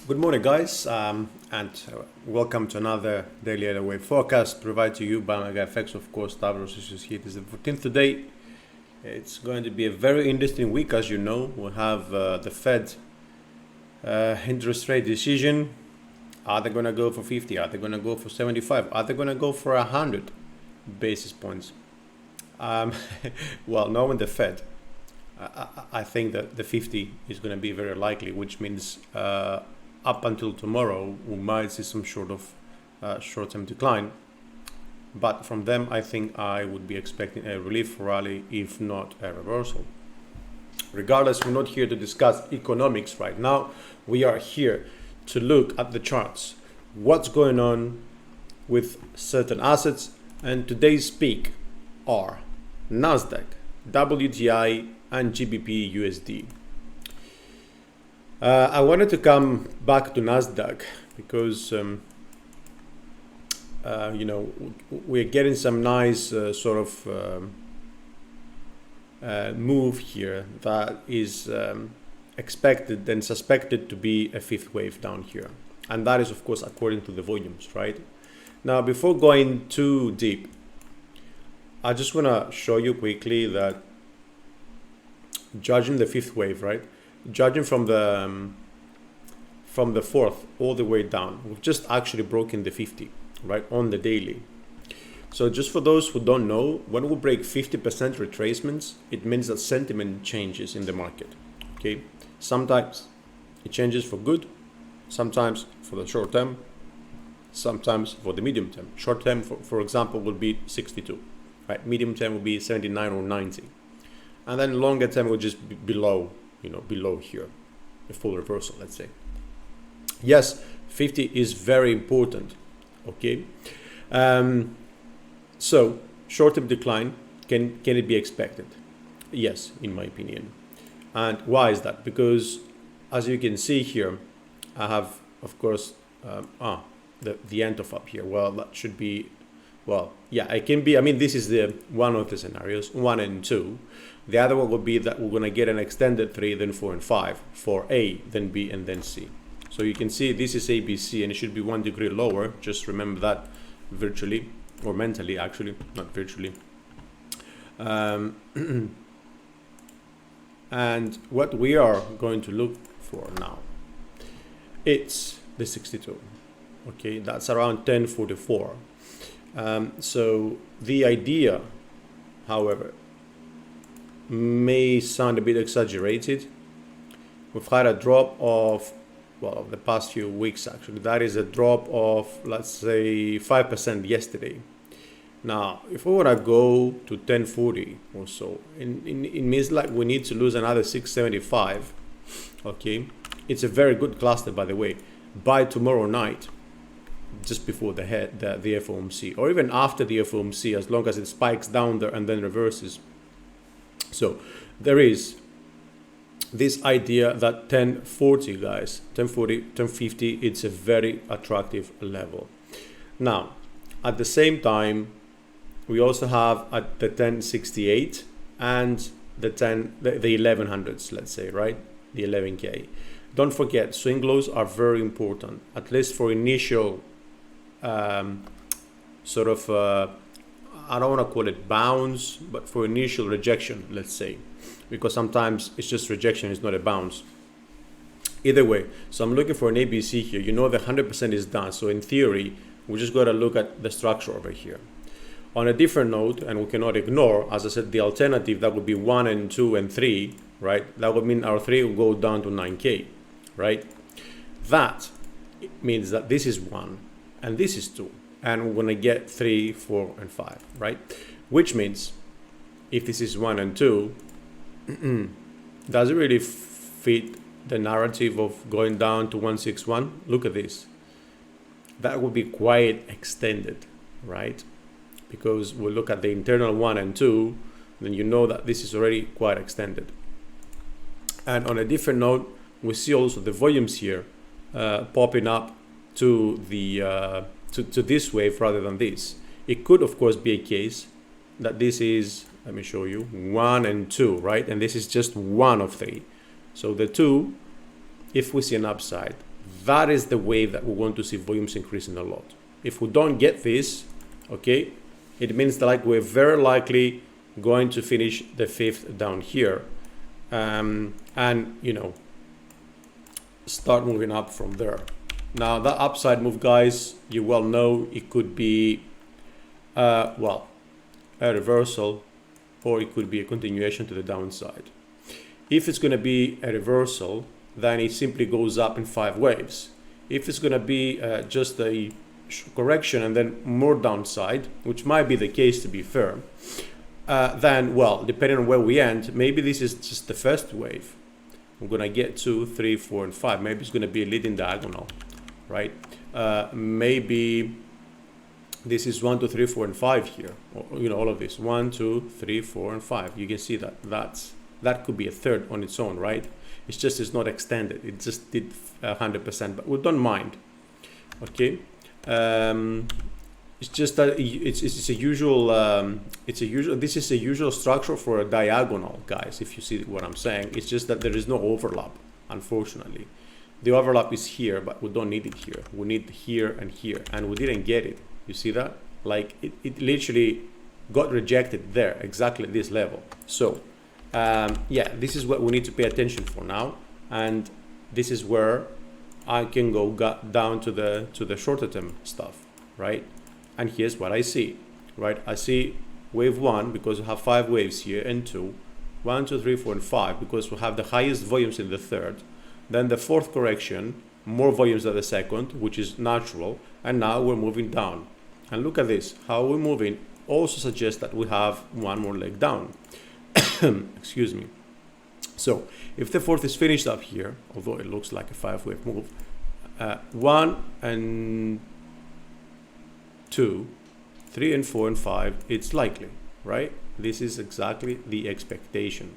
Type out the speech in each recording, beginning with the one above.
Good morning, guys, and welcome to another daily Elliott forecast provided to you by my guy FX, of course. Stavros is here. It is the 14th today. It's going to be a very interesting week, as you know. We'll have the Fed interest rate decision. Are they going to go for 50? Are they going to go for 75? Are they going to go for 100 basis points? Well, knowing the Fed, I think that the 50 is going to be very likely, which means up until tomorrow we might see some sort of short-term decline. But from them, I think I would be expecting a relief rally, if not a reversal. Regardless, we're not here to discuss economics right now. We are here to look at the charts, what's going on with certain assets, and today's peak are Nasdaq, WTI, and GBPUSD. I wanted to come back to Nasdaq because we're getting some nice move here that is expected and suspected to be a fifth wave down here, and that is of course according to the volumes, right? Now, before going too deep, I just want to show you quickly that judging the fifth wave, right, judging from the fourth all the way down, we've just actually broken the 50, right, on the daily. So just for those who don't know, when we break 50% retracements, it means that sentiment changes in the market. Okay, sometimes it changes for good, sometimes for the short term, sometimes for the medium term. Short term, for example, will be 62, right? Medium term will be 79 or 90, and then longer term will just be below, below here, a full reversal, let's say. Yes, 50 is very important. Okay, so short-term decline, can it be expected? Yes, in my opinion. And why is that? Because as you can see here, I have, of course, the end of up here. Well, that should be, well, yeah, it can be. I mean, this is the one of the scenarios, 1 and 2. The other one would be that we're going to get an extended 3, then 4 and 5, for A, then B, and then C. So you can see this is ABC, and it should be 1 degree lower. Just remember that virtually, or mentally, actually, not virtually. And what we are going to look for now, it's the 62. Okay, that's around 1044. So the idea, however, may sound a bit exaggerated. We've had a drop of, well, the past few weeks actually, that is a drop of, let's say, 5% yesterday. Now, if we want to go to 1040 or so, it means like we need to lose another 675. Okay, it's a very good cluster, by the way. By tomorrow night, just before the FOMC, or even after the FOMC, as long as it spikes down there and then reverses. So there is this idea that 1040, guys, 1040, 1050, it's a very attractive level. Now, at the same time, we also have at the 1068 and the 1100s, let's say, right? The 11K. Don't forget, swing lows are very important, at least for initial I don't want to call it bounce, but for initial rejection, let's say, because sometimes it's just rejection, it's not a bounce. Either way, so I'm looking for an ABC here. The 100% is done. So in theory, we just got to look at the structure over here. On a different note, and we cannot ignore, as I said, the alternative, that would be 1 and 2 and 3, right? That would mean our 3 will go down to 9K, right? That means that this is 1 and this is 2. And we're going to get 3, 4, and 5, right? Which means if this is 1 and 2, does it really fit the narrative of going down to 161? Look at this. That would be quite extended, right? Because we'll look at the internal 1 and 2, then you know that this is already quite extended. And on a different note, we see also the volumes here popping up to the to this wave rather than this. It could, of course, be a case that this is, let me show you, 1 and 2, right? And this is just 1 of 3. So the 2, if we see an upside, that is the wave that we want to see volumes increasing a lot. If we don't get this, okay, it means that like we're very likely going to finish the fifth down here, and you know, start moving up from there. Now that upside move, guys, you well know it could be well, a reversal, or it could be a continuation to the downside. If it's going to be a reversal, then it simply goes up in 5 waves. If it's going to be just a correction and then more downside, which might be the case to be fair, then, well, depending on where we end, maybe this is just the first wave. We're going to get 2, 3, 4, and 5. Maybe it's going to be a leading diagonal, right? Maybe this is 1, 2, 3, 4, and 5 here. Or, you know, all of this 1, 2, 3, 4, and 5. You can see that that could be a third on its own, right? It's just it's not extended. It just did 100%, but we don't mind. Okay. It's just that it's a usual this is a usual structure for a diagonal, guys, if you see what I'm saying. It's just that there is no overlap, unfortunately. The overlap is here, but we don't need it here. We need here, and we didn't get it. You see that? Like it literally got rejected there, exactly at this level. So yeah, this is what we need to pay attention for now, and this is where I can go down to the shorter term stuff, right? And here's what I see, right? I see wave 1 because we have 5 waves here, and 2, 1, 2, 3, 4, and 5 because we have the highest volumes in the third. Then the fourth correction, more volumes than the second, which is natural, and now we're moving down. And look at this, how we're moving also suggests that we have one more leg down. Excuse me. So if the fourth is finished up here, although it looks like a 5-wave move, 1 and 2, 3 and 4 and 5, it's likely, right? This is exactly the expectation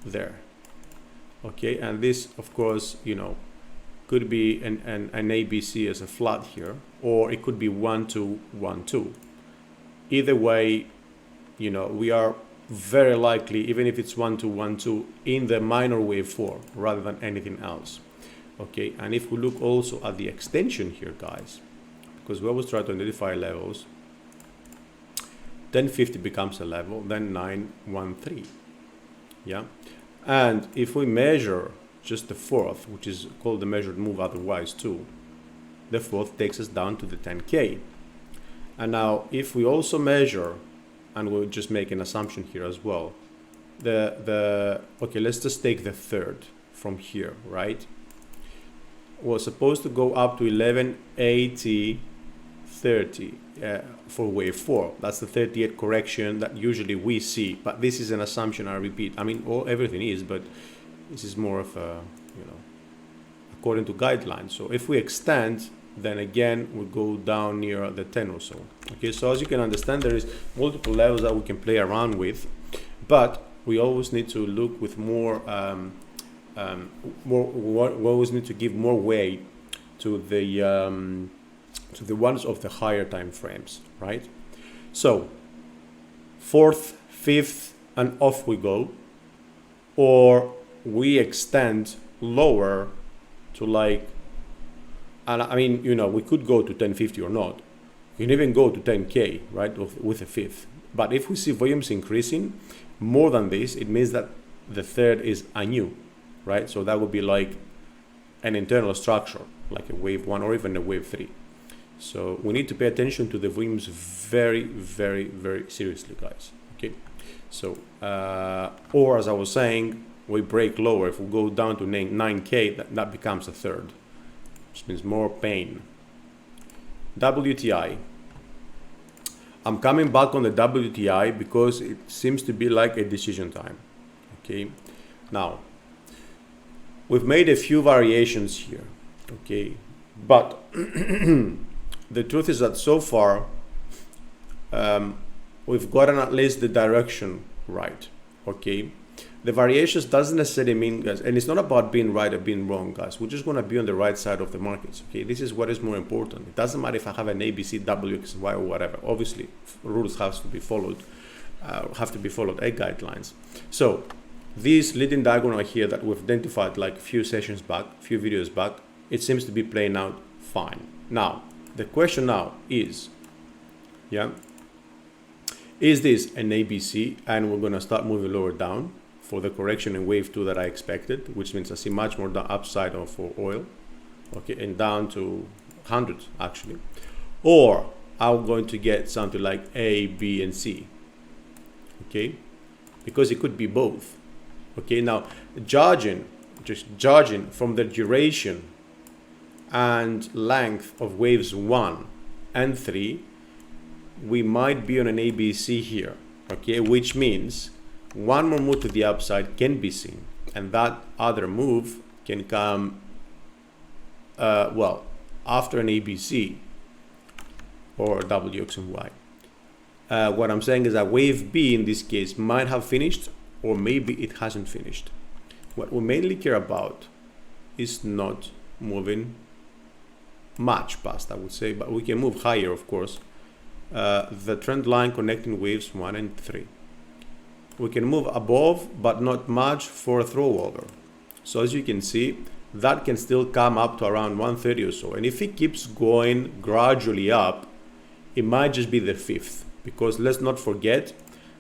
there. Okay, and this, of course, you know, could be an ABC as a flat here, or it could be 1, 2, 1, 2. Either way, you know, we are very likely, even if it's 1, 2, 1, 2, in the minor wave 4 rather than anything else. Okay, and if we look also at the extension here, guys, because we always try to identify levels, 1050 becomes a level, then 913. Yeah, and if we measure just the fourth, which is called the measured move otherwise too, the fourth takes us down to the 10K. And now if we also measure, and we'll just make an assumption here as well, okay, let's just take the third from here, right? We're supposed to go up to 1180 30 for wave 4. That's the 38 correction that usually we see, but this is an assumption, I repeat. I mean, everything is, but this is more of a, you know, according to guidelines. So if we extend, then again we go down near the 10 or so. Okay, so as you can understand, there is multiple levels that we can play around with, but we always need to look with more we always need to give more weight to the ones of the higher time frames, right? So fourth, fifth, and off we go, or we extend lower to like, and I mean, you know, we could go to 1050 or not. You can even go to 10K, right, with a fifth. But if we see volumes increasing more than this, it means that the third is anew, right? So that would be like an internal structure, like a wave 1 or even a wave 3. So we need to pay attention to the volumes very, very, very seriously, guys. Okay. So, or as I was saying, we break lower. If we go down to 9K, that becomes a third, which means more pain. WTI. I'm coming back on the WTI because it seems to be like a decision time. Okay. Now, we've made a few variations here. Okay. But the truth is that so far, we've gotten at least the direction right. Okay. The variations doesn't necessarily mean, guys, and it's not about being right or being wrong, guys. We just want to be on the right side of the markets. Okay, this is what is more important. It doesn't matter if I have an ABC, W, X, Y, or whatever. Obviously, rules have to be followed, guidelines. So, this leading diagonal here that we've identified like a few sessions back, few videos back, it seems to be playing out fine. Now, the question now is, is this an ABC and we're gonna start moving lower down for the correction in wave 2 that I expected, which means I see much more upside for oil, okay, and down to 100 actually, or I'm going to get something like A, B, and C, okay, because it could be both, okay. Now, just judging from the duration and length of waves 1 and 3, we might be on an ABC here, okay, which means one more move to the upside can be seen, and that other move can come well after an ABC or WX and Y. What I'm saying is that wave B in this case might have finished, or maybe it hasn't finished. What we mainly care about is not moving much past, I would say, but we can move higher, of course. The trend line connecting waves 1 and 3. We can move above, but not much for a throwover. So as you can see, that can still come up to around 130 or so. And if it keeps going gradually up, it might just be the 5th. Because let's not forget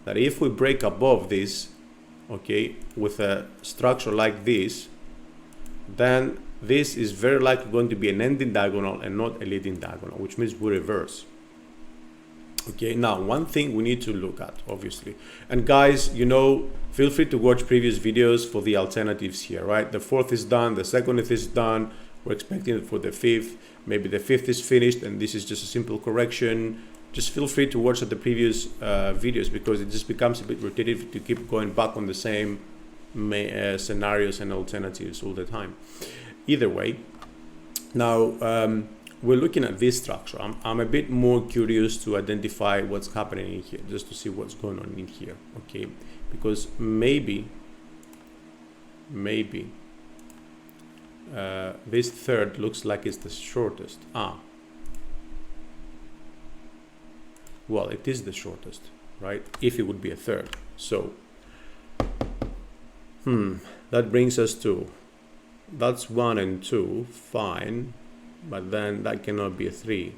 that if we break above this, okay, with a structure like this, then this is very likely going to be an ending diagonal and not a leading diagonal, which means we reverse. Okay, now one thing we need to look at, obviously, and guys, you know, feel free to watch previous videos for the alternatives here, right? The 4th is done, the 2nd is done, we're expecting it for the 5th, maybe the 5th is finished and this is just a simple correction. Just feel free to watch the previous videos, because it just becomes a bit repetitive to keep going back on the same scenarios and alternatives all the time. Either way, now we're looking at this structure. I'm a bit more curious to identify what's happening in here, just to see what's going on in here, okay? Because maybe this 3rd looks like it's the shortest. Well, it is the shortest, right? If it would be a 3rd. So, that brings us to, that's 1 and 2, fine. But then that cannot be a 3.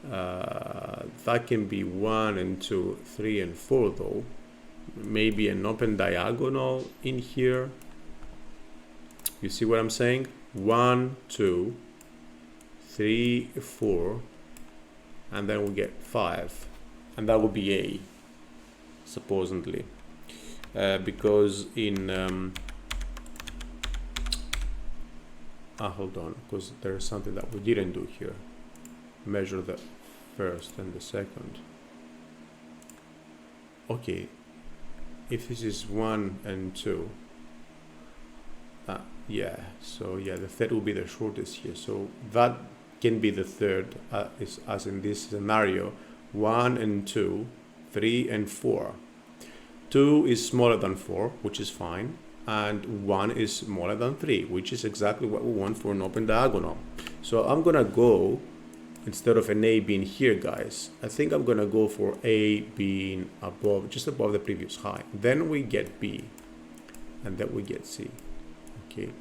That can be 1 and 2, 3 and 4 though. Maybe an open diagonal in here. You see what I'm saying? 1, 2, 3, 4, and then we get 5, and that would be A, supposedly, because in hold on, because there's something that we didn't do here. Measure the 1st and the 2nd. Okay, if this is 1 and 2, yeah, so yeah, the 3rd will be the shortest here. So that can be the 3rd, as in this scenario, 1 and 2, 3 and 4. 2 is smaller than 4, which is fine. And 1 is smaller than 3, which is exactly what we want for an open diagonal. So I'm gonna go, instead of an A being here, guys, I think I'm gonna go for A being above, just above the previous high. Then we get B, and then we get C. Okay.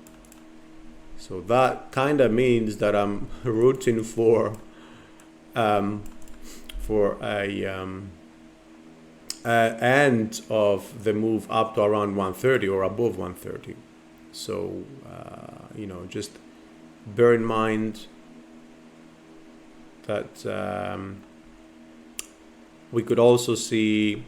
So that kind of means that I'm rooting for a end of the move up to around 130 or above 130. So you know, just bear in mind that we could also see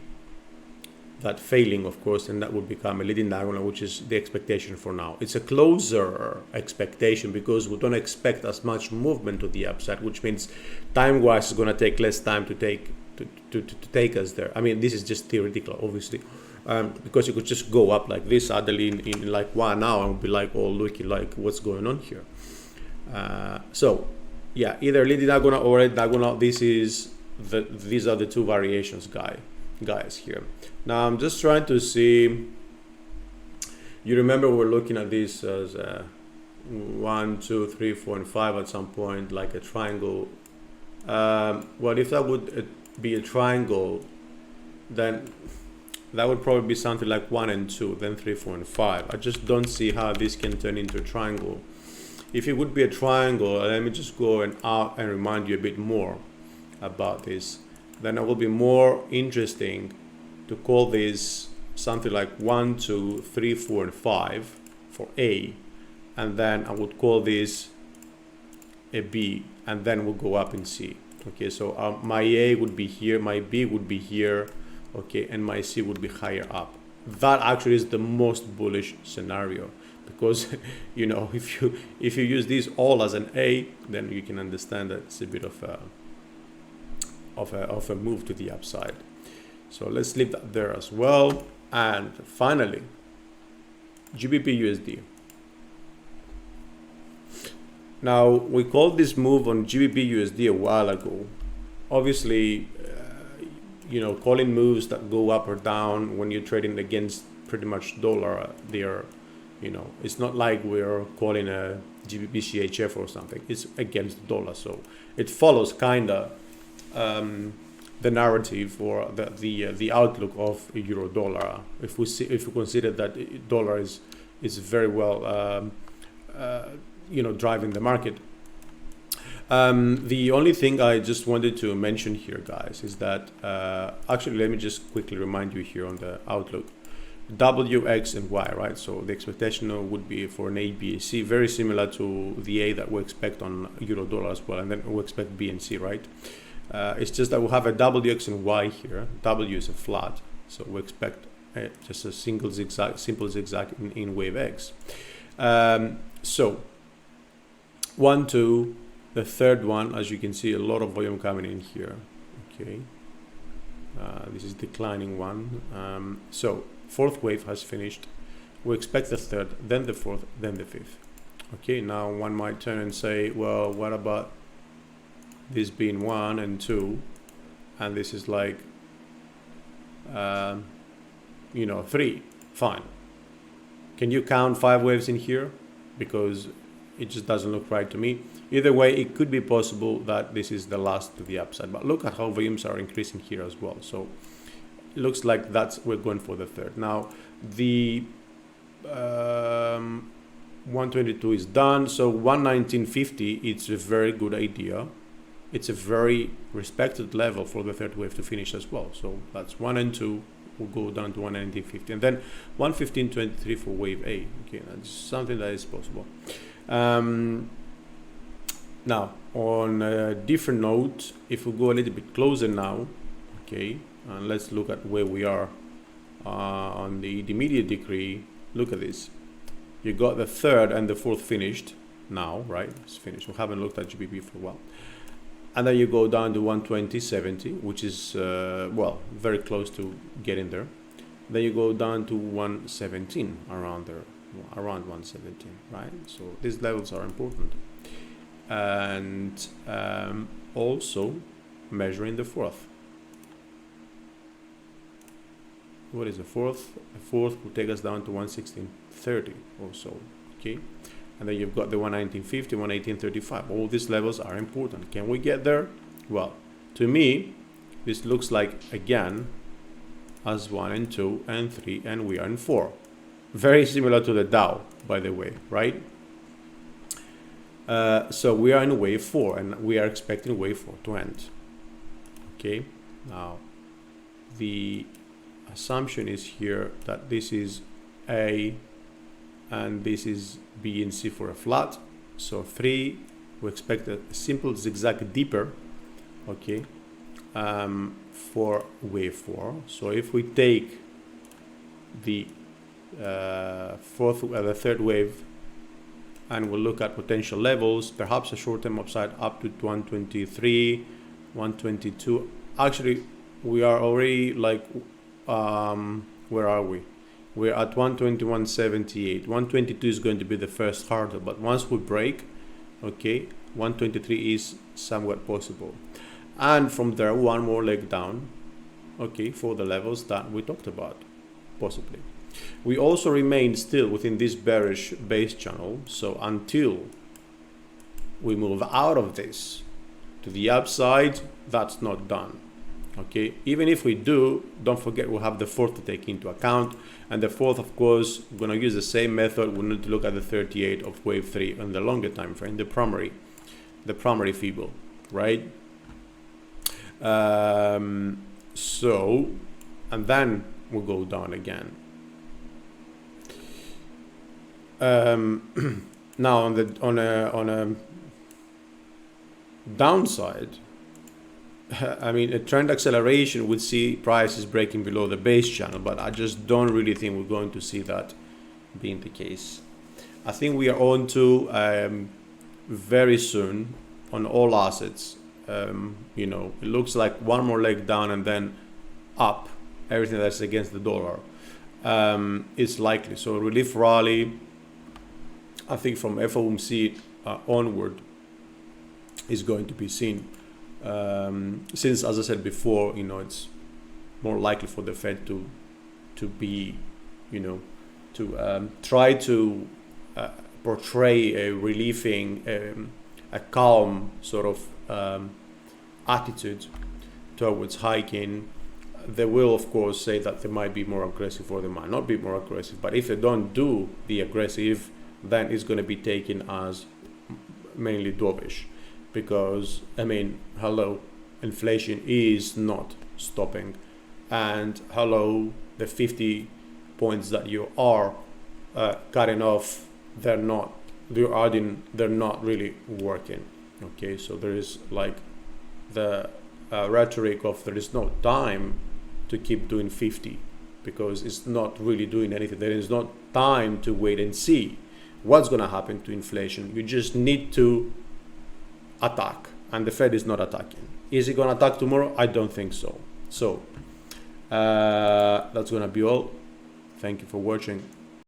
that failing, of course, and that would become a leading diagonal, which is the expectation for now. It's a closer expectation because we don't expect as much movement to the upside, which means time-wise it's going to take less time to take us there. I mean, this is just theoretical, obviously, because you could just go up like this suddenly in like 1 hour and be like, oh, looking like what's going on here. So yeah, either leading diagonal or a diagonal. These are the two variations, guys here. Now I'm just trying to see, you remember we're looking at this as 1, 2, 3, 4 and 5 at some point, like a triangle. Well, if that would be a triangle, then that would probably be something like 1 and 2, then 3, 4 and 5. I just don't see how this can turn into a triangle if it would be a triangle, let me just go and out and remind you a bit more about this, then it will be more interesting to call this something like 1, 2, 3, 4, and 5 for A, and then I would call this a B, and then we'll go up in C. Okay, so my A would be here, my B would be here, okay, and my C would be higher up. That actually is the most bullish scenario, because you know, if you use these all as an A, then you can understand that it's a bit of a move to the upside. So let's leave that there as well. And finally, GBPUSD. Now, we called this move on GBPUSD a while ago. Obviously, you know, calling moves that go up or down when you're trading against pretty much dollar, they're, you know, it's not like we're calling a GBP/CHF or something. It's against the dollar, so it follows kinda the narrative or the outlook of euro dollar. If we consider that dollar is very well you know, driving the market. The only thing I just wanted to mention here, guys, is that actually let me just quickly remind you here on the outlook. W, X, and Y, right? So the expectation would be for an A, B, C, very similar to the A that we expect on euro dollar as well, and then we expect B and C, right? It's just that we have a W, X, and Y here. W is a flat, so we expect just a simple zigzag in wave X. So 1, 2, the third one, as you can see, a lot of volume coming in here. Okay, this is declining one. So fourth wave has finished. We expect the third, then the fourth, then the fifth. Okay, now one might turn and say, well, what about this being 1 and 2, and this is like you know, 3? Fine. Can you count 5 waves in here? Because it just doesn't look right to me. Either way, it could be possible that this is the last to the upside, but look at how volumes are increasing here as well. So it looks like we're going for the third. Now the 122 is done, so 119.50, it's a very good idea. It's a very respected level for the third wave to finish as well. So that's 1 and 2 will go down to 119.50, and then 115.23 for wave A. Okay, that's something that is possible. Now on a different note, if we go a little bit closer now, okay, and let's look at where we are on the immediate decree. Look at this. You got the third and the fourth finished now, right? It's finished. We haven't looked at GBP for a while. And then you go down to 120.70, which is well, very close to getting there. Then you go down to 117, around there, around 117, right? So these levels are important. And also measuring the fourth. What is the fourth? The fourth will take us down to 116.30 or so, okay? And then you've got the 119.50, 118.35. All these levels are important. Can we get there? Well, to me, this looks like, again, as 1 and 2 and 3, and we are in 4. Very similar to the Dow, by the way, right? So we are in wave 4, and we are expecting wave 4 to end. Okay, now the assumption is here that this is A and this is B and C for a flat. So 3, we expect a simple zigzag deeper, okay, for wave 4. So if we take the the third wave and we'll look at potential levels, perhaps a short-term upside up to 123, 122. Actually, we are already like, where are we? We're at 121.78. 122 is going to be the first hurdle, but once we break, okay, 123 is somewhat possible. And from there, one more leg down, okay, for the levels that we talked about, possibly. We also remain still within this bearish base channel, so until we move out of this to the upside, that's not done. Okay, even if we do, don't forget we'll have the fourth to take into account, and the fourth, of course, we're going to use the same method. We need to look at the 38 of wave 3 on the longer time frame, the primary Fibo, right? So, and then we'll go down again. Now on a downside, I mean, a trend acceleration would see prices breaking below the base channel, but I just don't really think we're going to see that being the case. I think we are on to very soon on all assets. You know, it looks like one more leg down and then up. Everything that's against the dollar is likely. So relief rally, I think from FOMC onward, is going to be seen. Since, as I said before, you know, it's more likely for the Fed to be, you know, to try to portray a relieving, a calm sort of attitude towards hiking. They will, of course, say that they might be more aggressive or they might not be more aggressive. But if they don't do the aggressive, then it's going to be taken as mainly dovish. Because, I mean, hello, inflation is not stopping, and hello, the 50 points that you are cutting off, they're not really working. Okay, so there is like the rhetoric of there is no time to keep doing 50 because it's not really doing anything. There is not time to wait and see what's going to happen to inflation. You just need to attack, and the Fed is not attacking. Is it going to attack tomorrow? I don't think so. So that's going to be all. Thank you for watching.